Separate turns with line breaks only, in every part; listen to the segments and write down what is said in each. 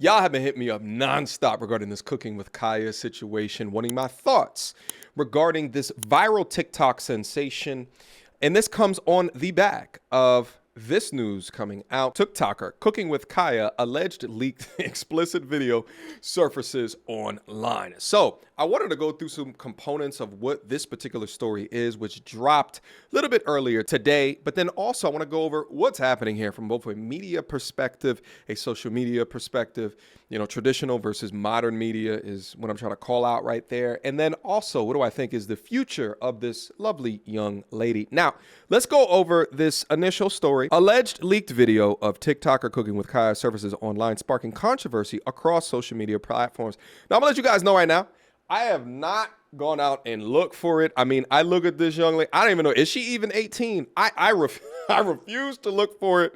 Y'all have been hitting me up nonstop regarding this Cooking with Kaya situation, wanting my thoughts regarding this viral TikTok sensation. And this comes on the back of this news coming out. TikToker Cooking with Kaya alleged leaked explicit video surfaces online. So I wanted to go through some components of what this particular story is, which dropped a little bit earlier today. But then also I want to go over what's happening here from both a media perspective, a social media perspective. You know, traditional versus modern media is what I'm trying to call out right there. And then also, what do I think is the future of this lovely young lady? Now, let's go over this initial story. Alleged leaked video of TikToker Cooking with Kaya surfaces online, sparking controversy across social media platforms. Now, I'm gonna let you guys know right now, I have not gone out and looked for it. I mean, I look at this young lady. I don't even know. Is she even 18? I refuse to look for it.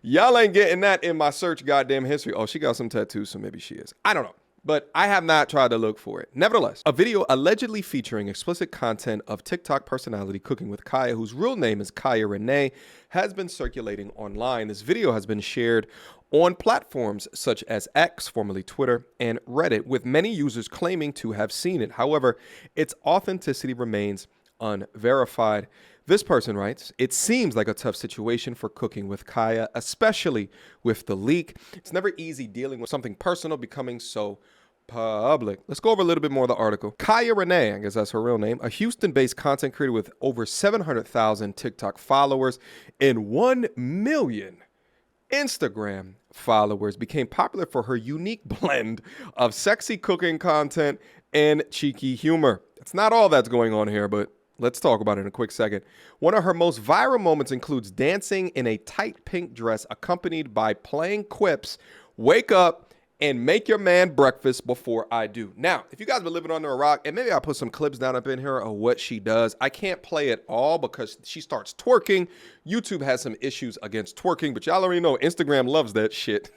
Y'all ain't getting that in my search goddamn history. Oh, she got some tattoos, so maybe she is. I don't know. But I have not tried to look for it. Nevertheless, a video allegedly featuring explicit content of TikTok personality Cooking with Kaya, whose real name is Kaya Renee, has been circulating online. This video has been shared on platforms such as X, formerly Twitter, and Reddit, with many users claiming to have seen it. However, its authenticity remains unverified. This person writes, "It seems like a tough situation for Cooking with Kaya, especially with the leak. It's never easy dealing with something personal becoming so public." Let's go over a little bit more of the article. Kaya Renee, I guess that's her real name, a Houston-based content creator with over 700,000 TikTok followers and 1 million Instagram followers, became popular for her unique blend of sexy cooking content and cheeky humor. It's not all that's going on here, but let's talk about it in a quick second. One of her most viral moments includes dancing in a tight pink dress accompanied by playing quips, "Wake up and make your man breakfast before I do." Now, if you guys have been living under a rock, and maybe I'll put some clips down up in here of what she does. I can't play it all because she starts twerking. YouTube has some issues against twerking, but y'all already know Instagram loves that shit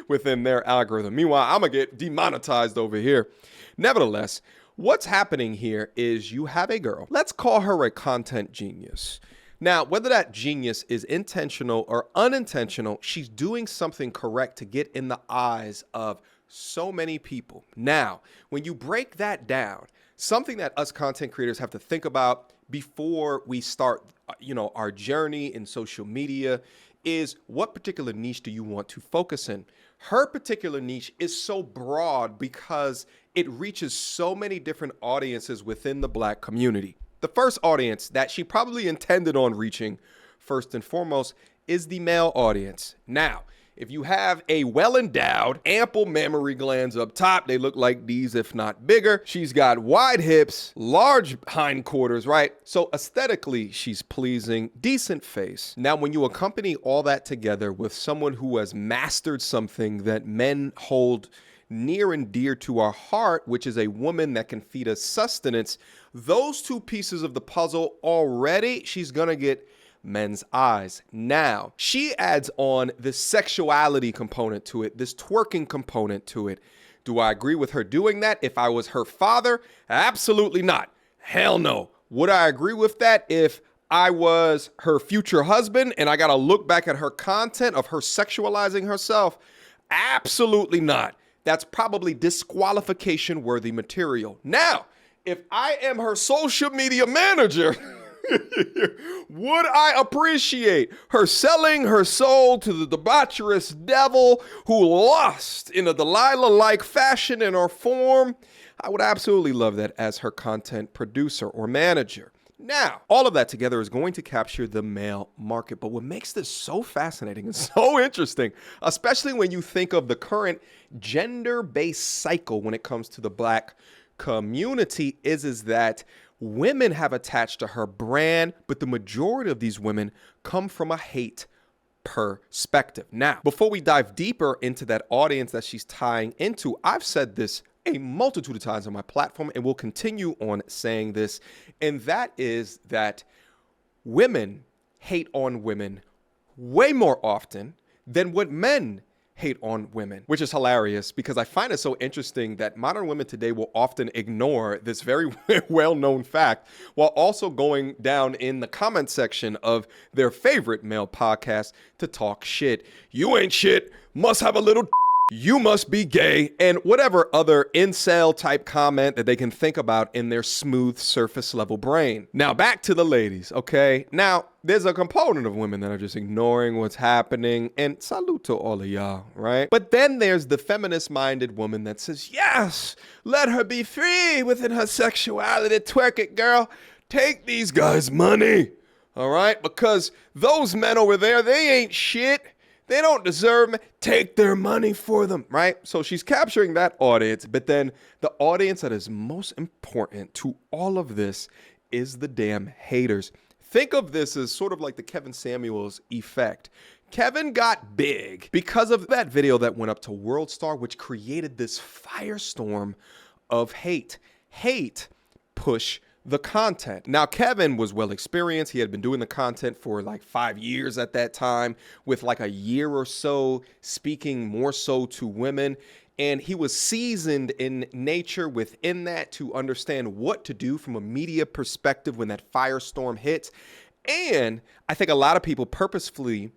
within their algorithm. Meanwhile, I'm going to get demonetized over here. Nevertheless, what's happening here is you have a girl. Let's call her a content genius. Now, whether that genius is intentional or unintentional, she's doing something correct to get in the eyes of so many people. Now, when you break that down, something that us content creators have to think about before we start, our journey in social media is, what particular niche do you want to focus in? Her particular niche is so broad because it reaches so many different audiences within the Black community. The first audience that she probably intended on reaching, first and foremost, is the male audience. Now, if you have a well-endowed, ample mammary glands up top, they look like these, if not bigger. She's got wide hips, large hindquarters, right? So aesthetically, she's pleasing, decent face. Now, when you accompany all that together with someone who has mastered something that men hold near and dear to our heart, which is a woman that can feed us sustenance, those two pieces of the puzzle already, she's gonna get men's eyes. Now, she adds on the sexuality component to it, this twerking component to it. Do I agree with her doing that? If I was her father, absolutely not. Hell no. Would I agree with that if I was her future husband and I gotta look back at her content of her sexualizing herself? Absolutely not. That's probably disqualification worthy material. Now, if I am her social media manager, would I appreciate her selling her soul to the debaucherous devil who lost in a Delilah-like fashion in her form? I would absolutely love that as her content producer or manager. Now, all of that together is going to capture the male market. But what makes this so fascinating and so interesting, especially when you think of the current gender-based cycle when it comes to the Black community, is that women have attached to her brand, but the majority of these women come from a hate perspective. Now, before we dive deeper into that audience that she's tying into, I've said this a multitude of times on my platform and will continue on saying this, and that is that women hate on women way more often than what men hate on women, which is hilarious because I find it so interesting that modern women today will often ignore this very well-known fact while also going down in the comment section of their favorite male podcast to talk shit. You ain't shit, must have a little you must be gay, and whatever other incel type comment that they can think about in their smooth surface level brain. Now back to the ladies, okay? Now, there's a component of women that are just ignoring what's happening, and salute to all of y'all, right? But then there's the feminist-minded woman that says, yes, let her be free within her sexuality, twerk it, girl. Take these guys' money, all right? Because those men over there, they ain't shit. They don't deserve it. Take their money for them, right? So she's capturing that audience, but then the audience that is most important to all of this is the damn haters. Think of this as sort of like the Kevin Samuels effect. Kevin got big because of that video that went up to World Star, which created this firestorm of hate. Hate push the content. Now, Kevin was well experienced. He had been doing the content for like 5 years at that time, with like a year or so speaking more so to women. And he was seasoned in nature within that to understand what to do from a media perspective when that firestorm hits. And I think a lot of people purposefully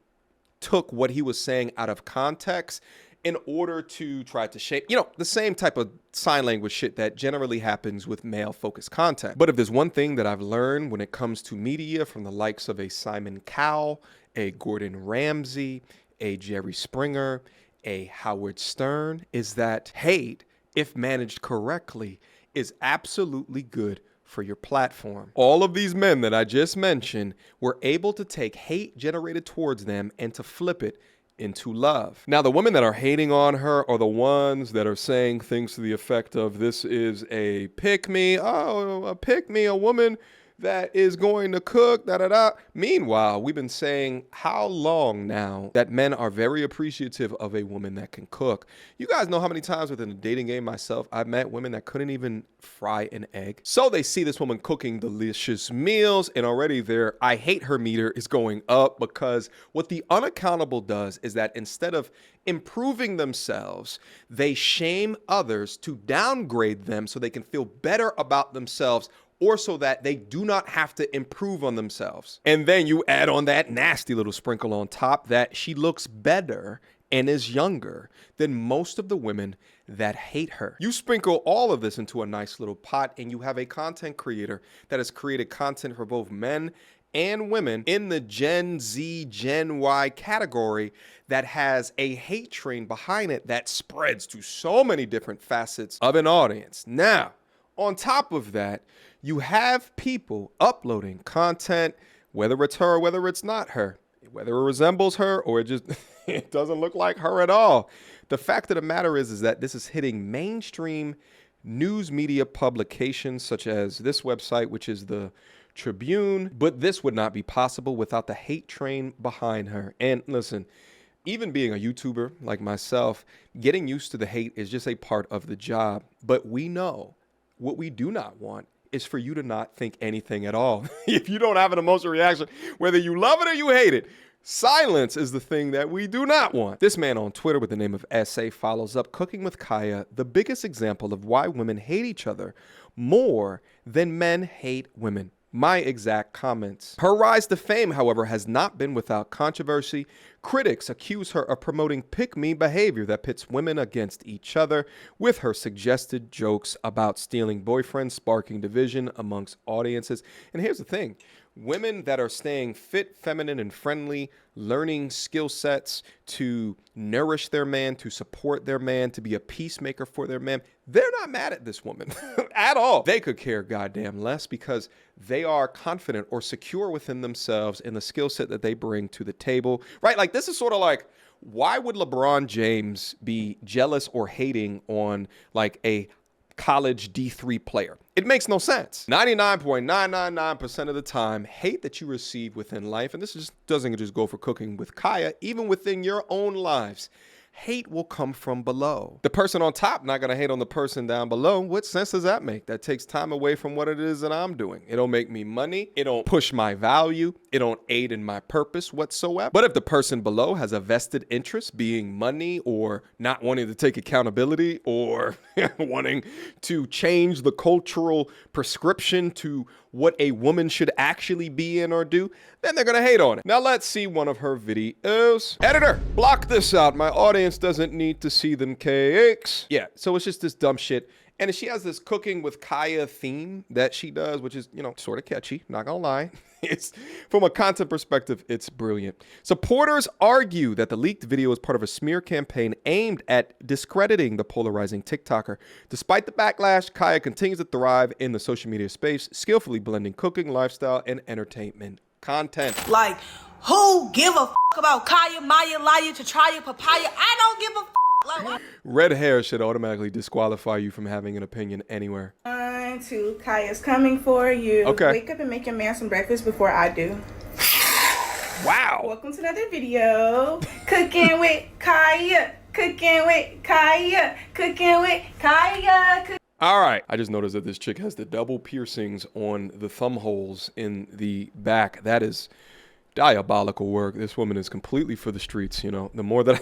took what he was saying out of context in order to try to shape, the same type of sign language shit that generally happens with male-focused content. But if there's one thing that I've learned when it comes to media from the likes of a Simon Cowell, a Gordon Ramsay, a Jerry Springer, a Howard Stern, is that hate, if managed correctly, is absolutely good for your platform. All of these men that I just mentioned were able to take hate generated towards them and to flip it into love. Now, the women that are hating on her are the ones that are saying things to the effect of, this is a pick-me, a woman that is going to cook, da-da-da. Meanwhile, we've been saying how long now that men are very appreciative of a woman that can cook. You guys know how many times within the dating game myself, I've met women that couldn't even fry an egg. So they see this woman cooking delicious meals, and already their I hate her meter is going up, because what the unaccountable does is that instead of improving themselves, they shame others to downgrade them so they can feel better about themselves, or so that they do not have to improve on themselves. And then you add on that nasty little sprinkle on top that she looks better and is younger than most of the women that hate her. You sprinkle all of this into a nice little pot, and you have a content creator that has created content for both men and women in the Gen Z, Gen Y category that has a hate train behind it that spreads to so many different facets of an audience. Now, on top of that, you have people uploading content, whether it's her or whether it's not her, whether it resembles her or it just it doesn't look like her at all. The fact of the matter is that this is hitting mainstream news media publications such as this website, which is the Tribune, but this would not be possible without the hate train behind her. And listen, even being a YouTuber like myself, getting used to the hate is just a part of the job. But we know what we do not want is for you to not think anything at all. If you don't have an emotional reaction, whether you love it or you hate it, silence is the thing that we do not want. This man on Twitter with the name of SA follows up, Cooking with Kaya, the biggest example of why women hate each other more than men hate women. My exact comments. Her rise to fame, however, has not been without controversy. Critics accuse her of promoting pick-me behavior that pits women against each other, with her suggested jokes about stealing boyfriends sparking division amongst audiences. And here's the thing. Women that are staying fit, feminine, and friendly, learning skill sets to nourish their man, to support their man, to be a peacemaker for their man, they're not mad at this woman at all. They could care goddamn less because they are confident or secure within themselves in the skill set that they bring to the table, right? Like, this is sort of like, why would LeBron James be jealous or hating on like a college D3 player? It makes no sense. 99.999% of the time, hate that you receive within life, and this just doesn't just go for Cooking with Kaya, even within your own lives, hate will come from below. The person on top not gonna hate on the person down below. What sense does that make? That takes time away from what it is that I'm doing. It don't make me money. It don't push my value. It don't aid in my purpose whatsoever. But if the person below has a vested interest, being money or not wanting to take accountability or wanting to change the cultural prescription to what a woman should actually be in or do, then they're gonna hate on it. Now let's see one of her videos. Editor, block this out. My audience doesn't need to see them cakes. Yeah, so it's just this dumb shit. And she has this cooking with Kaya theme that she does, which is, you know, sort of catchy, not gonna lie. It's, from a content perspective, it's brilliant. Supporters argue that the leaked video is part of a smear campaign aimed at discrediting the polarizing TikToker. Despite the backlash, Kaya continues to thrive in the social media space, skillfully blending cooking, lifestyle, and entertainment content.
Like, who give a fuck about Kaya, Maya, Laya, Chachaya, Papaya? I don't give a fuck. Like,
red hair should automatically disqualify you from having an opinion anywhere.
1, 2, Kaya's coming for you.
Okay.
Wake up and make your man some breakfast before I do.
Wow.
Welcome to another video. Cooking with Kaya. Cooking with Kaya. Cooking with Kaya.
All right. I just noticed that this chick has the double piercings on the thumb holes in the back. That is diabolical work. This woman is completely for the streets, you know. The more that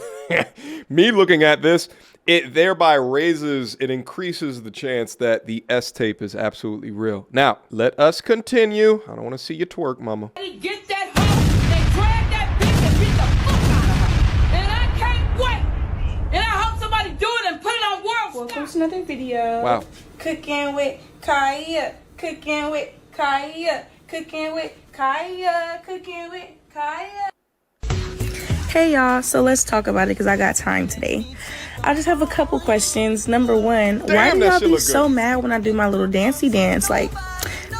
me looking at this, it thereby increases the chance that the S tape is absolutely real. Now, let us continue. I don't want to see you twerk, mama.
Get that hoe and drag that bitch and beat the fuck out of her. And I can't wait. And I hope somebody do it and put it on World
Welcome to another video.
Wow.
Cooking with Kaya. Cooking with Kaya. Cooking with Kaya. Cooking with Kaya. Hey y'all, so let's talk about it because I got time today. I just have a couple questions. Number one, why do y'all be so mad when I do my little dancey dance? Like,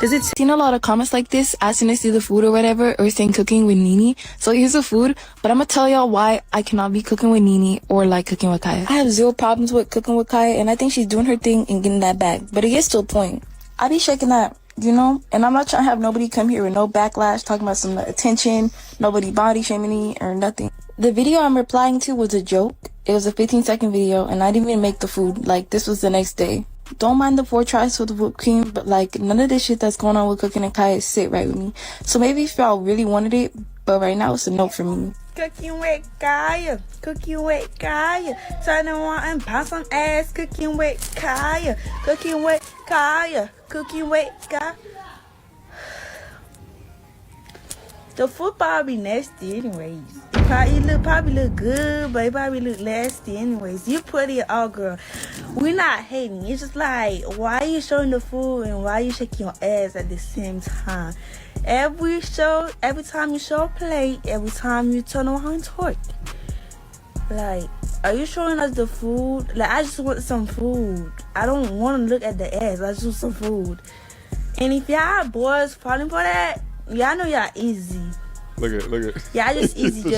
does it
seen a lot of comments like this asking to see the food or whatever, or saying cooking with Nini. So here's the food, but I'm gonna tell y'all why I cannot be cooking with Nini or like cooking with Kaya. I have zero problems with cooking with Kaya, and I think she's doing her thing and getting that bag. But it gets to a point. I be shaking that, you know, and I'm not trying to have nobody come here with no backlash talking about some attention, nobody body shaming me or nothing. The video I'm replying to was a joke. It was a 15-second video, and I didn't even make the food. Like, this was the next day. Don't mind the 4 tries for the whipped cream, but like, none of this shit that's going on with cooking and Kaya sit right with me. So maybe if y'all really wanted it, but right now it's a no for me.
Cooking with Kaya, cooking with Kaya, trying to want and pop some ass. Cooking with Kaya, cooking with Kaya, cooking with Kaya. The food probably nasty anyways. It probably look good, but it probably look nasty anyways. You put it all, girl. We're not hating. It's just like, why are you showing the food and why are you shaking your ass at the same time? Every time you show a plate, every time you turn around and twerk. Like, are you showing us the food? Like, I just want some food. I don't want to look at the ass. I just want some food. And if y'all boys falling for that, y'all know y'all easy.
Look at.
Y'all just easy.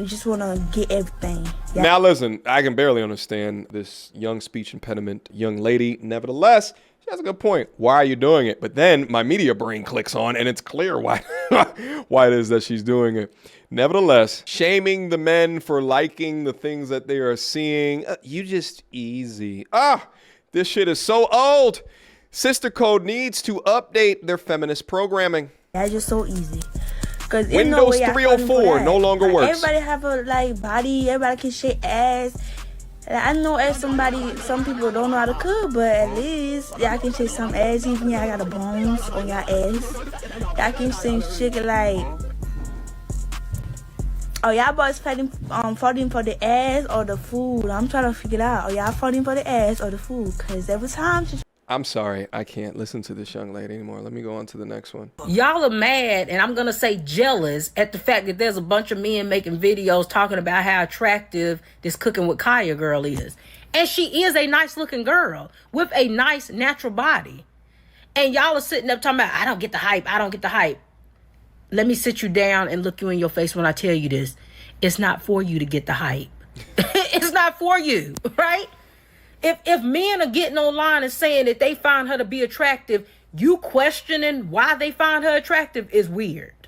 just wanna get everything. Y'all.
Now listen, I can barely understand this young speech impediment young lady. Nevertheless, she has a good point. Why are you doing it? But then my media brain clicks on, and it's clear why why it is that she's doing it. Nevertheless, shaming the men for liking the things that they are seeing. You just easy. This shit is so old. Sister Code needs to update their feminist programming.
That's just so easy. Cause
Windows 304 no longer
like,
works.
Everybody have a body. Everybody can shake ass. Like, I know as some people don't know how to cook, but at least y'all can shake some ass. Even y'all got the bones on y'all ass. Y'all can sing shit like, oh, y'all boys fighting for the ass or the food. I'm trying to figure it out. Are y'all fighting for the ass or the food? Cause every time
I'm sorry, I can't listen to this young lady anymore. Let me go on to the next one.
Y'all are mad, and I'm gonna say jealous at the fact that there's a bunch of men making videos talking about how attractive this cooking with Kaya girl is. And she is a nice looking girl with a nice natural body. And y'all are sitting up talking about, I don't get the hype, I don't get the hype. Let me sit you down and look you in your face when I tell you this. It's not for you to get the hype. It's not for you, right? If men are getting online and saying that they find her to be attractive, you questioning why they find her attractive is weird.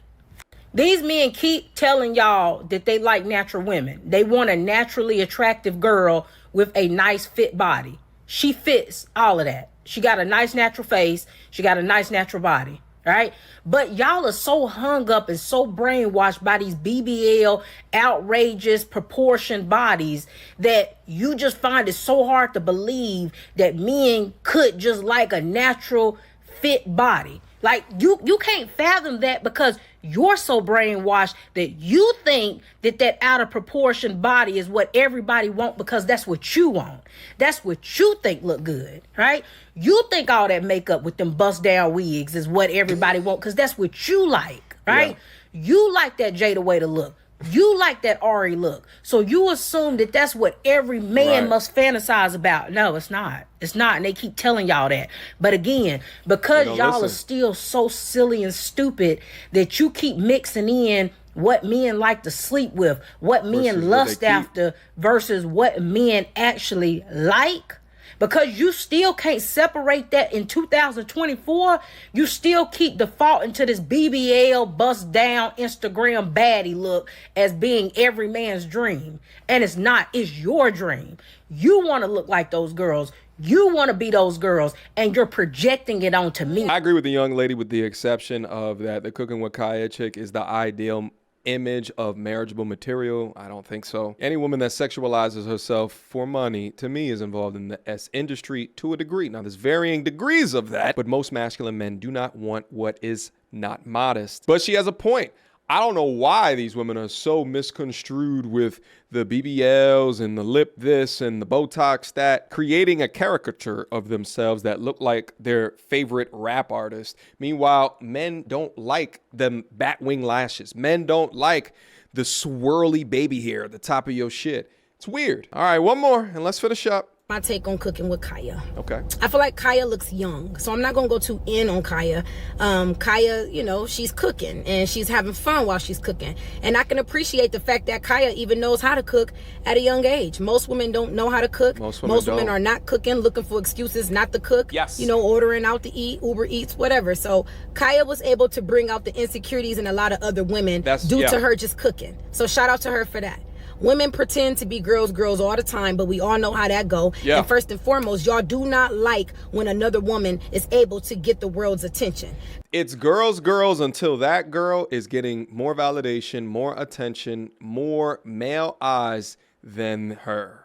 These men keep telling y'all that they like natural women. They want a naturally attractive girl with a nice fit body. She fits all of that. She got a nice natural face. She got a nice natural body. Right? But y'all are so hung up and so brainwashed by these BBL outrageous proportioned bodies that you just find it so hard to believe that men could just like a natural fit body. Like, you can't fathom that because you're so brainwashed that you think that out of proportion body is what everybody want because that's what you want. That's what you think look good, right? You think all that makeup with them bust down wigs is what everybody want because that's what you like, right? Yeah. You like that Jada way to look. You like that Ari look. So you assume that that's what every man must fantasize about. No, it's not. It's not. And they keep telling y'all that. But again, because y'all are still so silly and stupid that you keep mixing in what men like to sleep with, what men lust after versus what men actually like. Because you still can't separate that in 2024, you still keep defaulting to this BBL bust down Instagram baddie look as being every man's dream. And it's not, it's your dream. You want to look like those girls. You want to be those girls, and you're projecting it onto me.
I agree with the young lady with the exception of that the Cooking with Kaya chick is the ideal image of marriageable material. I don't think so. Any woman that sexualizes herself for money, to me, is involved in the S industry to a degree. Now, there's varying degrees of that, but most masculine men do not want what is not modest. But she has a point. I don't know why these women are so misconstrued with the BBLs and the lip this and the Botox that, creating a caricature of themselves that look like their favorite rap artist. Meanwhile, men don't like them batwing lashes. Men don't like the swirly baby hair at the top of your shit. It's weird. All right, one more and let's finish up.
My take on Cooking with Kaya.
Okay.
I feel like Kaya looks young, so I'm not gonna go too in on Kaya. Kaya, you know, she's cooking and she's having fun while she's cooking, and I can appreciate the fact that Kaya even knows how to cook at a young age. Most women don't know how to cook. Most women are not cooking, looking for excuses not to cook.
Yes.
You know, ordering out to eat, Uber Eats, whatever. So Kaya was able to bring out the insecurities in a lot of other women due to her just cooking. So shout out to her for that. Women pretend to be girls all the time, but we all know how that go. Yeah. And first and foremost, y'all do not like when another woman is able to get the world's attention.
It's girls until that girl is getting more validation, more attention, more male eyes than her.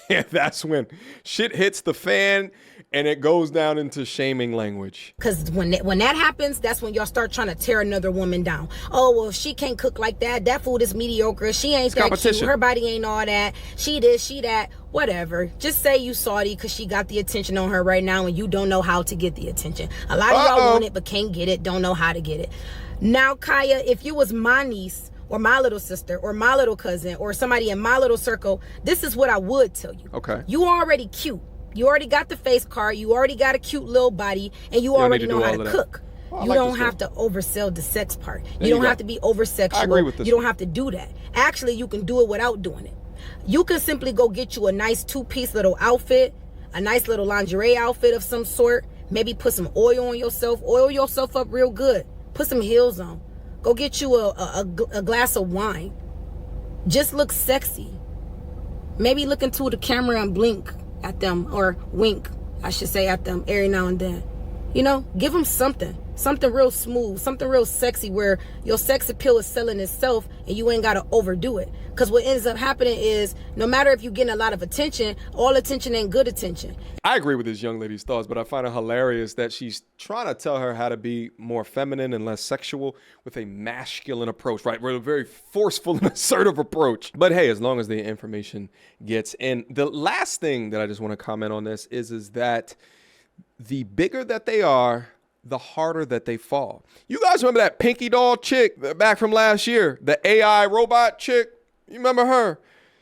That's when shit hits the fan and it goes down into shaming language.
Because when that happens, that's when y'all start trying to tear another woman down. Oh, well, she can't cook like that. That food is mediocre. She ain't that cute. Her body ain't all that. She this, she that. Whatever. Just say you salty because she got the attention on her right now and you don't know how to get the attention. A lot of y'all want it but can't get it, don't know how to get it. Now, Kaya, if you was my niece, or my little sister, or my little cousin, or somebody in my little circle, this is what I would tell you.
Okay.
You already cute. You already got the face card. You already got a cute little body, and you already know how to cook.
Well,
you don't have to oversell the sex part. You don't have to be over-sexual.
I agree with this.
You don't have to do that. Actually, you can do it without doing it. You can simply go get you a nice two-piece little outfit, a nice little lingerie outfit of some sort. Maybe put some oil on yourself. Oil yourself up real good. Put some heels on. Go get you a glass of wine. Just look sexy. Maybe look into the camera and blink at them, or wink, I should say, at them every now and then. You know, give them something real smooth, something real sexy where your sex appeal is selling itself and you ain't got to overdo it. Because what ends up happening is no matter if you're getting a lot of attention, all attention ain't good attention.
I agree with this young lady's thoughts, but I find it hilarious that she's trying to tell her how to be more feminine and less sexual with a masculine approach, right? With a very forceful and assertive approach. But hey, as long as the information gets in. The last thing that I just want to comment on this is that the bigger that they are, the harder that they fall. You guys remember that Pinky Doll chick back from last year? The AI robot chick? You remember her?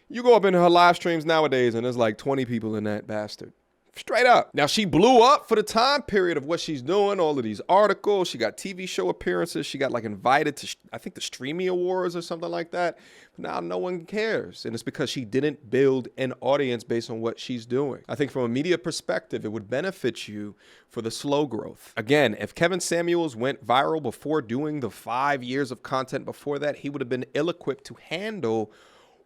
You go up into her live streams nowadays and there's like 20 people in that bastard. Straight up. Now, she blew up for the time period of what she's doing, all of these articles. She got TV show appearances. She got like invited to, I think, the Streamy Awards or something like that. But now no one cares. And it's because she didn't build an audience based on what she's doing. I think from a media perspective, it would benefit you for the slow growth. Again, if Kevin Samuels went viral before doing the 5 years of content before that, he would have been ill-equipped to handle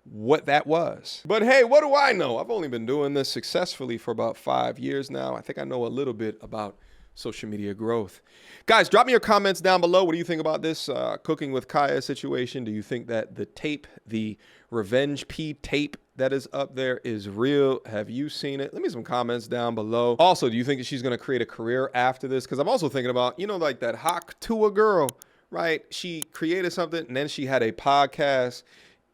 what that was. But hey, what do I know? I've only been doing this successfully for about 5 years now. I think I know a little bit about social media growth. Guys, drop me your comments down below. What do you think about this cooking with Kaya situation? Do you think that the tape, the Revenge P tape that is up there is real? Have you seen it? Leave me some comments down below. Also, do you think that she's going to create a career after this? Because I'm also thinking about, you know, like that Hawk Tua girl, right? She created something and then she had a podcast.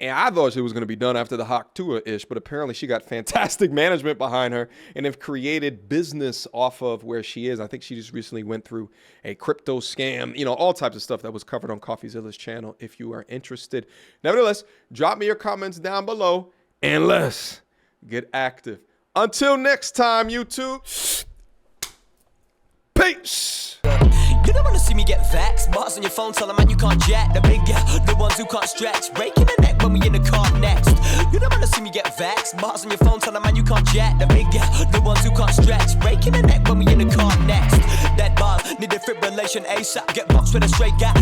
And I thought she was going to be done after the Hawk Tua-ish, but apparently she got fantastic management behind her and have created business off of where she is. I think she just recently went through a crypto scam, you know, all types of stuff that was covered on CoffeeZilla's channel if you are interested. Nevertheless, drop me your comments down below and let's get active. Until next time, YouTube. Peace.
You don't wanna see me get vexed. Bars on your phone, tell a man you can't jet. The big the ones who can't stretch. Breaking the neck when we in the car next. You don't wanna see me get vexed. Bars on your phone, tell a man you can't jet. The big the ones who can't stretch. Breaking the neck when we in the car next. That bar need defibrillation ASAP. Get boxed with a straight gap.